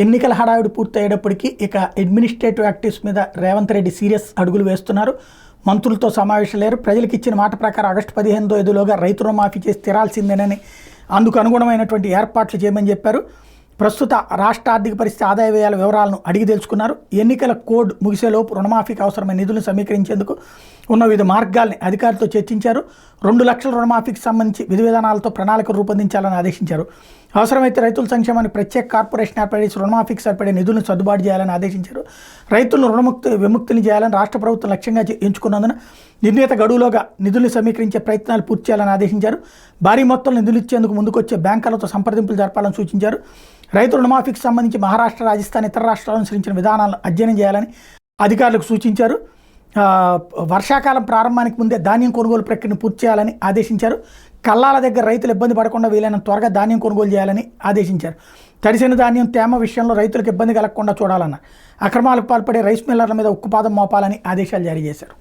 ఎన్నికల హడావిడి పూర్తయ్యేటప్పటికీ ఇక అడ్మినిస్ట్రేటివ్ యాక్టివ్స్ మీద రేవంత్ రెడ్డి సీరియస్ అడుగులు వేస్తున్నారు. మంత్రులతో సమావేశం లేరు. ప్రజలకు ఇచ్చిన మాట ప్రకారం ఆగస్టు 15 రైతు రుణమాఫీ చేసి తీరాల్సిందేనని అందుకు అనుగుణమైనటువంటి ఏర్పాట్లు చేయమని చెప్పారు. ప్రస్తుత రాష్ట్ర ఆర్థిక పరిస్థితి, ఆదాయ వ్యయాల వివరాలను అడిగి తెలుసుకున్నారు. ఎన్నికల కోడ్ ముగిసేలోపు రుణమాఫీకి అవసరమైన నిధులను సమీకరించేందుకు ఉన్న వివిధ మార్గాల్ని అధికారులతో చర్చించారు. 2 లక్షల రుణమాఫీకి సంబంధించి విధి విధానాలతో ప్రణాళిక రూపొందించాలని ఆదేశించారు. అవసరమైతే రైతుల సంక్షేమానికి ప్రత్యేక కార్పొరేషన్ ఏర్పడి రుణమాఫీకి సరిపడే నిధులను సర్దుబాటు చేయాలని ఆదేశించారు. రైతులను విముక్తిని చేయాలని రాష్ట్ర ప్రభుత్వం లక్ష్యంగా ఎంచుకున్నందున నిర్ణీత గడువులోగా నిధులను సమీకరించే ప్రయత్నాలు పూర్తి చేయాలని ఆదేశించారు. భారీ మొత్తంలో నిధులు ఇచ్చేందుకు ముందుకొచ్చే బ్యాంకర్లతో సంప్రదింపులు జరపాలని సూచించారు. రైతు రుణమాఫీకి సంబంధించి మహారాష్ట్ర, రాజస్థాన్, ఇతర రాష్ట్రాలను అనుసరించిన విధానాలను అధ్యయనం చేయాలని అధికారులకు సూచించారు. వర్షాకాలం ప్రారంభానికి ముందే ధాన్యం కొనుగోలు ప్రక్రియను పూర్తి చేయాలని ఆదేశించారు. కల్లాల దగ్గర రైతులు ఇబ్బంది పడకుండా వీలైనంత త్వరగా ధాన్యం కొనుగోలు చేయాలని ఆదేశించారు. తడిసిన ధాన్యం, తేమ విషయంలో రైతులకు ఇబ్బంది కలగకుండా చూడాలన్నారు. అక్రమాలకు పాల్పడే రైస్ మిల్లర్ల మీద ఉక్కుపాదం మోపాలని ఆదేశాలు జారీ చేశారు.